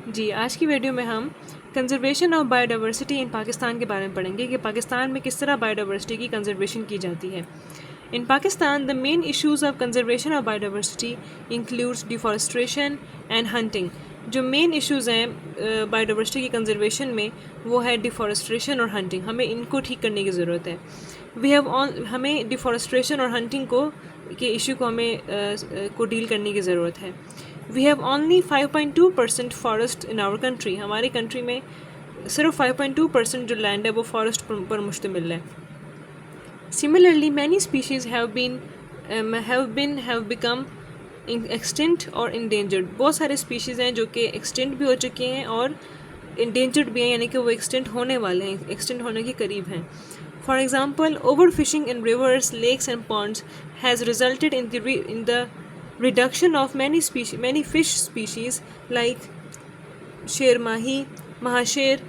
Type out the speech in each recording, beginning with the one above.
जी, आज की वीडियो में हम कंज़र्वेशन ऑफ बायोडाइवर्सिटी इन पाकिस्तान के बारे में पढ़ेंगे कि पाकिस्तान में किस तरह बायोडाइवर्सिटी की कंज़र्वेशन की जाती है। In Pakistan the main issues of conservation of biodiversity includes deforestation and hunting. जो मेन इश्यूज़ हैं बायोडाइवर्सिटी की कंज़र्वेशन में वो है डिफॉरेस्ट्रेशन और हंटिंग। हमें इनको ठीक करने की ज़रूरत है। हमें डिफॉरेस्ट्रेशन और हंटिंग के इशू को को डील करने की ज़रूरत है। We have only 5.2% forest in our country. हमारी कंट्री में सिर्फ 5.2% जो लैंड है वो फॉरेस्ट पर मुश्तमिल है। Similarly many species have become extinct और इंडेंजर्ड। बहुत सारे स्पीशीज़ हैं जो कि एक्सटिंक्ट भी हो चुके हैं और इंडेंजर्ड भी हैं, यानी कि वो एक्सटिंक्ट होने वाले हैं, एक्सटिंक्ट होने के करीब हैं। For example, overfishing in rivers, lakes, and ponds has resulted in the reduction of many fish species like शेर माही, महाशेर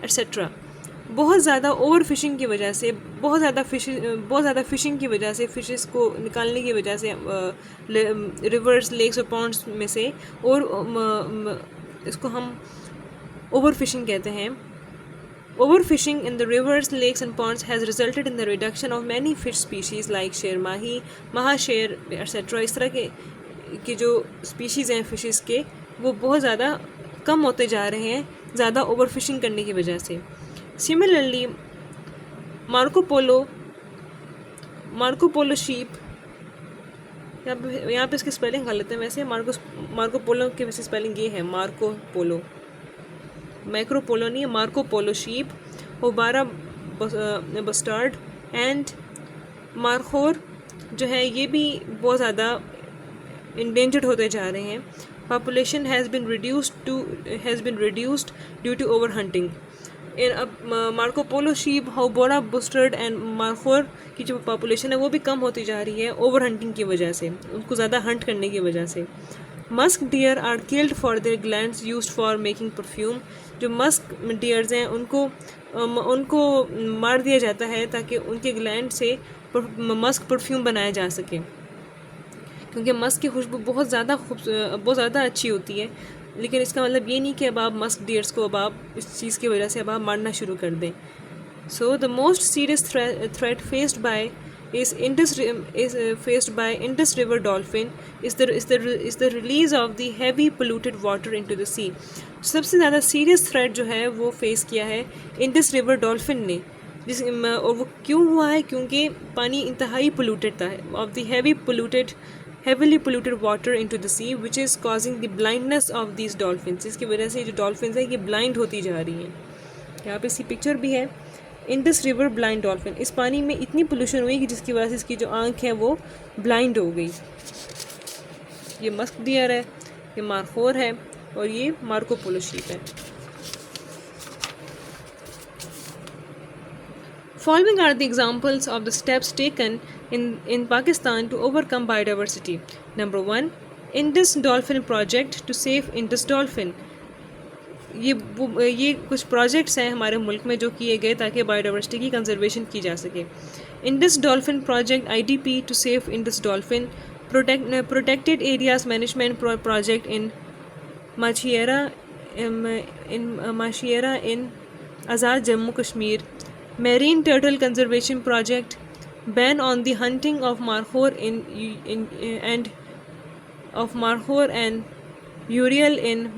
etc. बहुत ज़्यादा ओवर फिशिंग की वजह से, बहुत ज़्यादा फिशिंग की वजह से, फिशेस को निकालने की वजह से रिवर्स, लेक्स और पॉन्ड्स में से, और इसको हम ओवर फिशिंग कहते हैं। Overfishing in the rivers, lakes and ponds has resulted in the reduction of many fish species like शेर माही, महाशेर etc. इस तरह के जो स्पीशीज़ हैं फिशेस के, वो बहुत ज़्यादा कम होते जा रहे हैं ज़्यादा ओवरफिशिंग करने की वजह से। सिमिलरली मार्को पोलो शीप, यहाँ पे इसकी स्पेलिंग गलत है। वैसे मार्को पोलो की वैसे स्पेलिंग ये है, मार्को पोलो, मैक्रो पोलो नहीं है, Marco Polo sheep, houbara bustard and markhor जो है ये भी बहुत ज़्यादा इंडेंजर्ड होते जा रहे हैं। Population has been reduced due to over hunting. अब Marco Polo sheep, houbara bustard and markhor की जो पॉपुलेशन है वो भी कम होती जा रही है ओवर हंटिंग की वजह से, उनको ज़्यादा हंट करने की वजह से। Musk deer are killed for their glands used for making perfume. जो मस्क डियर्स हैं उनको मार दिया जाता है ताकि उनके ग्लैंड से मस्क परफ्यूम बनाया जा सके, क्योंकि मस्क की खुशबू बहुत ज़्यादा अच्छी होती है। लेकिन इसका मतलब ये नहीं कि अब आप मस्क डियर्स को अब आप इस चीज़ की वजह से अब आप मारना शुरू कर दें। So the most serious threat faced by Indus River dolphin is the release of the heavy polluted water into the sea. सबसे ज़्यादा सीरियस थ्रेट जो है वो फेस किया है इंडस रिवर डॉल्फिन ने, और वो क्यों हुआ है? क्योंकि पानी इंतहाई पोल्यूटेड था, of the heavily polluted water into the sea which is causing the blindness of these dolphins. इसकी वजह से जो डॉल्फिन्स हैं ये ब्लाइंड होती जा रही हैं। यहाँ पे इसकी पिक्चर भी है, इंडस रिवर ब्लाइंड डॉल्फिन। इस पानी में इतनी पोल्यूशन हुई कि जिसकी वजह से इसकी जो आँख है वो ब्लाइंड हो गई। ये मस्क डियर है, ये मारखोर है और ये मार्को पोलो शीप है। Following are the examples of the steps taken in Pakistan to overcome biodiversity. Number 1, Indus Dolphin Project to save Indus Dolphin. ये कुछ प्रोजेक्ट्स हैं हमारे मुल्क में जो किए गए ताकि बायोडाइवर्सिटी की कंजर्वेशन की जा सके। Indus dolphin project IDP to save Indus dolphin, protected areas management project in Mashiara in Azad Jammu Kashmir, marine turtle conservation project, ban on the hunting of markhor and urial in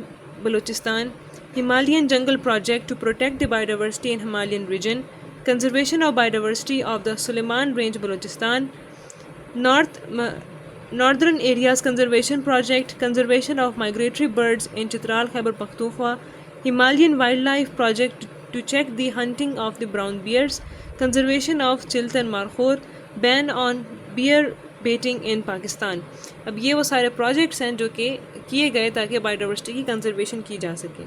Balochistan, Himalayan Jungle Project to protect the biodiversity in Himalayan region, conservation of biodiversity of the Suleiman Range, Balochistan, Northern Areas Conservation Project, conservation of migratory birds in Chitral, Khyber Pakhtunkhwa, Himalayan Wildlife Project to check the hunting of the brown bears, conservation of Chiltan Markhor, ban on bear baiting in Pakistan. अब ये वो सारे projects हैं जो कि किए गए ताकि बायोडाइवर्सिटी की कंजर्वेशन की जा सके।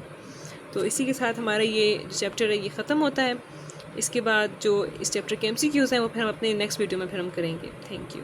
तो इसी के साथ हमारा ये चैप्टर है ये ख़त्म होता है। इसके बाद जो इस चैप्टर के MCQs हैं वो फिर हम अपने नेक्स्ट वीडियो में फिर हम करेंगे। Thank you.